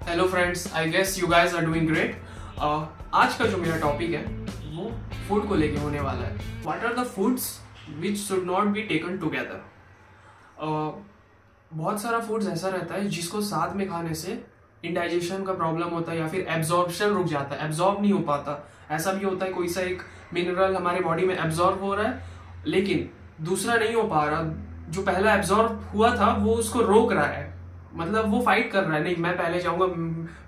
Hello friends, I guess you guys are doing great. आज का जो मेरा टॉपिक है वो फूड को लेके होने वाला है। What are the foods which should not be taken together. बहुत सारा फूड्स ऐसा रहता है जिसको साथ में खाने से इंडाइजेशन का प्रॉब्लम होता है या फिर एब्जॉर्प्शन रुक जाता है, एब्जॉर्ब नहीं हो पाता। ऐसा भी होता है कोई सा एक मिनरल हमारे बॉडी में एब्जॉर्ब हो रहा है लेकिन दूसरा नहीं हो पा रहा, जो पहला एब्जॉर्ब हुआ था वो उसको रोक रहा है, मतलब वो फाइट कर रहा है, नहीं मैं पहले जाऊंगा,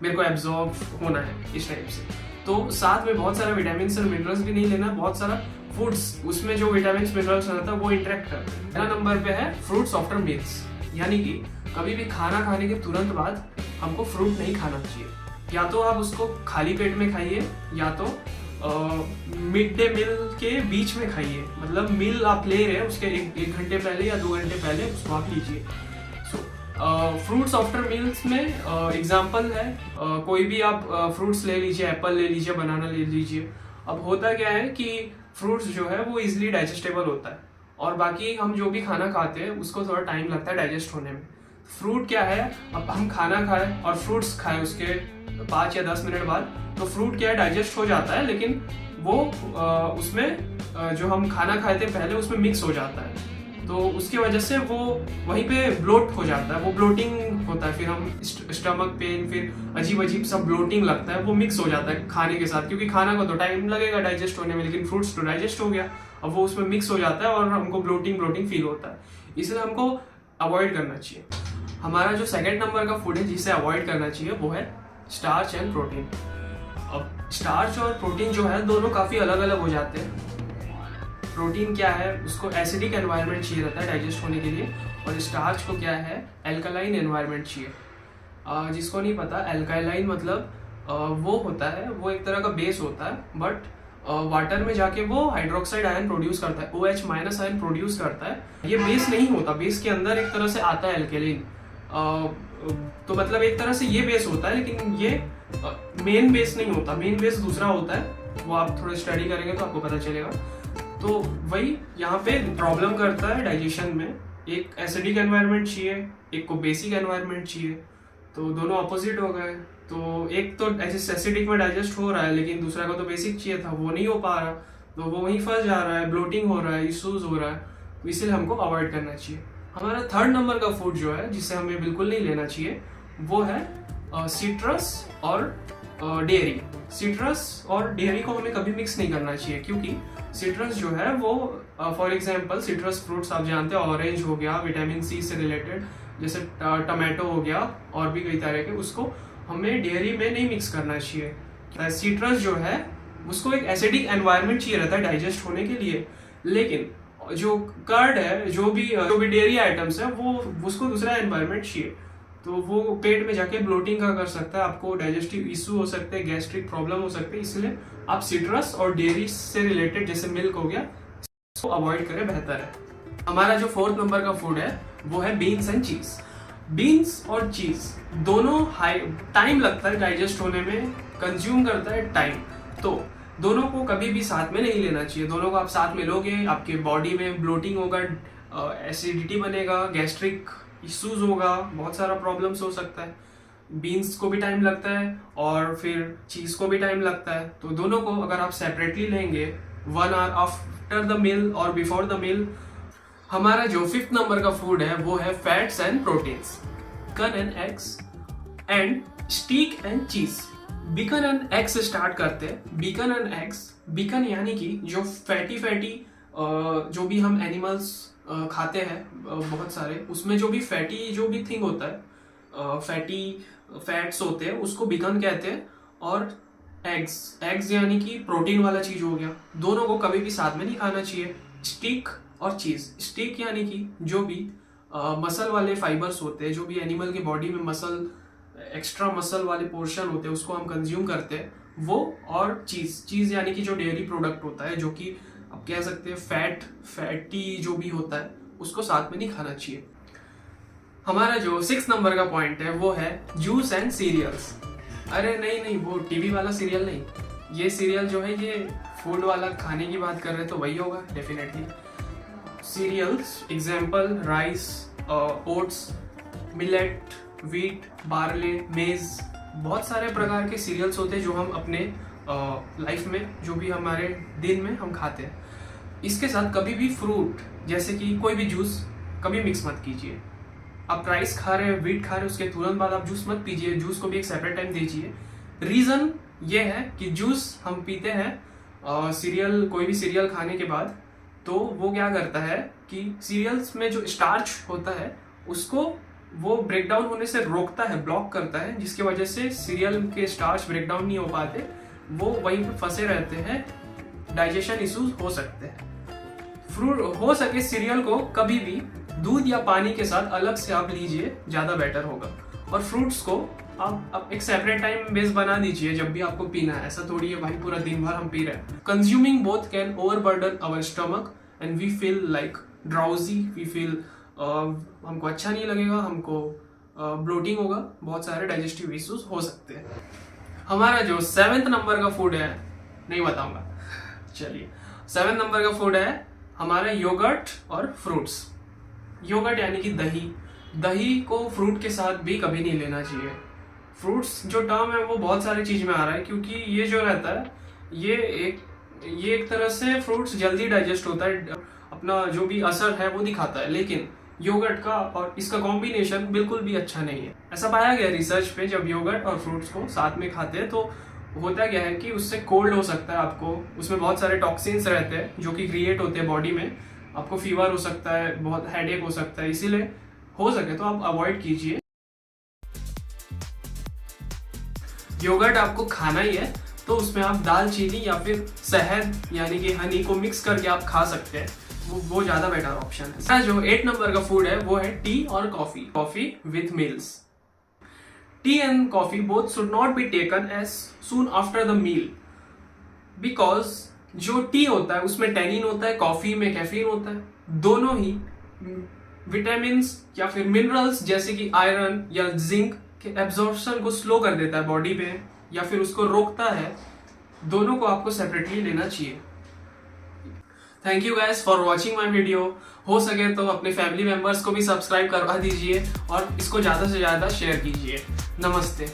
मेरे को एब्जॉर्ब होना है इस टाइप से। तो साथ में बहुत सारा विटामिन और मिनरल्स भी नहीं लेना, बहुत सारा फूड्स उसमें जो विटामिन मिनरल्स रहता है वो इंटरेक्ट करते हैं। पहला नंबर पे है फ्रूट्स आफ्टर मील्स, यानी कि कभी भी खाना खाने के तुरंत बाद हमको फ्रूट नहीं खाना चाहिए। या तो आप उसको खाली पेट में खाइए या तो मिड डे मील के बीच में खाइए, मतलब मील आप ले रहे हैं उसके एक घंटे पहले या 2 घंटे पहले उसको आप लीजिए। फ्रूट्स आफ्टर मील्स में एग्जांपल है कोई भी आप फ्रूट्स ले लीजिए, एप्पल ले लीजिए, बनाना ले लीजिए। अब होता क्या है कि फ्रूट्स जो है वो इजीली डाइजेस्टेबल होता है और बाकी हम जो भी खाना खाते हैं उसको थोड़ा टाइम लगता है डाइजेस्ट होने में। फ्रूट क्या है, अब हम खाना खाएं और फ्रूट्स खाएं उसके 5 या 10 मिनट बाद, तो फ्रूट क्या है डाइजेस्ट हो जाता है, लेकिन वो उसमें जो हम खाना खाए थे पहले उसमें मिक्स हो जाता है, तो उसकी वजह से वो वहीं पे ब्लोट हो जाता है, वो ब्लोटिंग होता है, फिर हम स्टमक पेन, फिर अजीब अजीब सा ब्लोटिंग लगता है, वो मिक्स हो जाता है खाने के साथ, क्योंकि खाना को तो टाइम लगेगा डाइजेस्ट होने में लेकिन फ्रूट्स तो डाइजेस्ट हो गया, अब वो उसमें मिक्स हो जाता है और हमको ब्लोटिंग फील होता है, इसलिए हमको अवॉइड करना चाहिए। हमारा जो सेकेंड नंबर का फूड है जिसे अवॉइड करना चाहिए वो है स्टार्च एंड प्रोटीन। अब स्टार्च और प्रोटीन जो है दोनों काफी अलग अलग हो जाते हैं। प्रोटीन क्या है, उसको एसिडिक एनवायरनमेंट चाहिए रहता है डाइजेस्ट होने के लिए, और स्टार्च को क्या है एल्कालाइन एनवायरनमेंट चाहिए। जिसको नहीं पता, एल्कालाइन मतलब वो होता है, वो एक तरह का बेस होता है, बट वाटर में जाके वो हाइड्रोक्साइड आयन प्रोड्यूस करता है, OH माइनस आयन प्रोड्यूस करता है। ये बेस नहीं होता, बेस के अंदर एक तरह से आता है एल्केलिन, तो मतलब एक तरह से ये बेस होता है, लेकिन ये मेन बेस नहीं होता, मेन बेस दूसरा होता है, वो आप थोड़ा स्टडी करेंगे तो आपको पता चलेगा। तो वही यहाँ पे प्रॉब्लम करता है डाइजेशन में, एक एसिडिक एनवायरनमेंट चाहिए, एक को बेसिक एनवायरनमेंट चाहिए, तो दोनों अपोजिट हो गए। तो एक तो एसिडिक में डाइजेस्ट हो रहा है लेकिन दूसरा को तो बेसिक चाहिए था, वो नहीं हो पा रहा, तो वो वहीं फंस जा रहा है, ब्लोटिंग हो रहा है, इश्यूज हो रहा है, तो इसलिए हमको अवॉइड करना चाहिए। हमारा थर्ड नंबर का फूड जो है जिसे हमें बिल्कुल नहीं लेना चाहिए वो है सिट्रस और डेयरी। सिट्रस और डेयरी को हमें कभी मिक्स नहीं करना चाहिए, क्योंकि सिट्रस जो है वो फॉर एग्जांपल सिट्रस फ्रूट्स आप जानते हैं, ऑरेंज हो गया विटामिन सी से रिलेटेड, जैसे टमाटो हो गया और भी कई तरह के, उसको हमें डेयरी में नहीं मिक्स करना चाहिए। सिट्रस जो है उसको एक एसिडिक एनवायरनमेंट चाहिए रहता है डाइजेस्ट होने के लिए, लेकिन जो कर्ड है, जो भी डेयरी आइटम्स है, वो उसको दूसरा एनवायरनमेंट चाहिए, तो वो पेट में जाके ब्लोटिंग का कर सकता है, आपको डाइजेस्टिव इशू हो सकते हैं, गैस्ट्रिक प्रॉब्लम हो सकते हैं, इसलिए आप सिट्रस और डेयरी से रिलेटेड जैसे मिल्क हो गया इसको अवॉइड करें, बेहतर है। हमारा जो फोर्थ नंबर का फूड है वो है बीन्स एंड चीज। बीन्स और चीज दोनों हाई टाइम लगता है डाइजेस्ट होने में, कंज्यूम करता है टाइम, तो दोनों को कभी भी साथ में नहीं लेना चाहिए। दोनों को आप साथ में लोगे आपके बॉडी में ब्लोटिंग होगा, एसिडिटी बनेगा, गैस्ट्रिक इश्यूज होगा, बहुत सारा प्रॉब्लम्स हो सकता है। बीन्स को भी टाइम लगता है और फिर चीज को भी टाइम लगता है, तो दोनों को अगर आप सेपरेटली लेंगे 1 आवर आफ्टर द मील और बिफोर द मील। हमारा जो फिफ्थ नंबर का फूड है वो है fats and proteins, chicken and eggs and steak and cheese. Bacon and eggs start करते हैं। बीकन एंड एग्स, बीकन यानी कि जो फैटी जो भी हम एनिमल्स खाते हैं बहुत सारे, उसमें जो भी फैटी जो भी थिंग होता है, फैट्स होते हैं, उसको बीकन कहते हैं। और एग्स यानी कि प्रोटीन वाला चीज हो गया, दोनों को कभी भी साथ में नहीं खाना चाहिए। स्टीक और चीज, स्टीक यानी कि जो भी मसल वाले फाइबर्स होते हैं, जो भी एनिमल के बॉडी में मसल, एक्स्ट्रा मसल वाले पोर्शन होते हैं, उसको हम कंज्यूम करते हैं वो। और चीज यानी कि जो डेयरी प्रोडक्ट होता है, जो कि आप कह सकते हैं फैटी जो भी होता है, उसको साथ में नहीं खाना चाहिए। हमारा जो 6 नंबर का पॉइंट है वो है जूस एंड सीरियल्स। अरे नहीं, वो टीवी वाला सीरियल नहीं, ये सीरियल जो है ये फूड वाला, खाने की बात कर रहे हैं तो वही होगा definitely. Cereals example rice, oats, millet, wheat, barley, maize, बहुत सारे प्रकार के सीरियल्स होते हैं जो हम अपने लाइफ में, जो भी हमारे दिन में हम खाते हैं। इसके साथ कभी भी फ्रूट जैसे कि कोई भी जूस कभी मिक्स मत कीजिए। आप राइस खा रहे हैं, व्हीट खा रहे हैं, उसके तुरंत बाद आप जूस मत पीजिए, जूस को भी एक सेपरेट टाइम दीजिए। रीज़न ये है कि जूस हम पीते हैं सीरियल, कोई भी सीरियल खाने के बाद, तो वो क्या करता है कि सीरियल्स में जो स्टार्च होता है उसको वो ब्रेक डाउन होने से रोकता है, ब्लॉक करता है, जिसकी वजह से सीरियल के स्टार्च ब्रेक डाउन नहीं हो पाते, वो वहीं पर फंसे रहते हैं, डाइजेशन इश्यूज हो सकते हैं। फ्रूट हो सके सीरियल को कभी भी दूध या पानी के साथ अलग से आप लीजिए, ज्यादा बेटर होगा। और फ्रूट्स को आप एक सेपरेट टाइम बेस बना दीजिए जब भी आपको पीना है। ऐसा थोड़ी है भाई पूरा दिन भर हम पी रहे हैं। Consuming both can overburden our stomach and we feel like drowsy, we feel हमको अच्छा नहीं लगेगा, हमको ब्लोटिंग होगा, बहुत सारे डाइजेस्टिव इश्यूज हो सकते हैं। हमारा जो 7th नंबर का फूड है, नहीं बताऊंगा, चलिए 7th नंबर का फूड है हमारा योगर्ट और फ्रूट्स। योगर्ट यानी कि दही। दही को फ्रूट के साथ भी कभी नहीं लेना चाहिए। फ्रूट्स जो टर्म है वो बहुत सारी चीज में आ रहा है, क्योंकि ये जो रहता है ये एक तरह से फ्रूट्स जल्दी डाइजेस्ट होता है, अपना जो भी असर है वो दिखाता है, लेकिन योगर्ट का और इसका कॉम्बिनेशन बिल्कुल भी अच्छा नहीं है। ऐसा पाया गया रिसर्च पे, जब योगर्ट और फ्रूट्स को साथ में खाते हैं तो होता क्या है कि उससे कोल्ड हो सकता है आपको, उसमें बहुत सारे टॉक्सिन्स रहते हैं जो कि क्रिएट होते हैं बॉडी में, आपको फीवर हो सकता है, बहुत हेडेक हो सकता है, इसीलिए हो सके तो आप अवॉइड कीजिए। योगर्ट आपको खाना ही है तो उसमें आप दालचीनी या फिर शहद यानी कि हनी को मिक्स करके आप खा सकते हैं, वो ज्यादा बेटर ऑप्शन है। जो 8 नंबर का फूड है वो है टी और coffee. Coffee with meals. Tea and coffee both should not be taken as soon after the meal, because जो टी होता है उसमें टेनिन होता है, कॉफी में कैफीन होता है, दोनों ही विटामिन या फिर मिनरल्स जैसे कि आयरन या जिंक के एब्जॉर्प्शन को स्लो कर देता है बॉडी में या फिर उसको रोकता है। दोनों को आपको सेपरेटली लेना चाहिए। Thank you guys for watching my video. हो सके तो अपने फैमिली मेंबर्स को भी सब्सक्राइब करवा दीजिए और इसको ज़्यादा से ज़्यादा शेयर कीजिए। नमस्ते।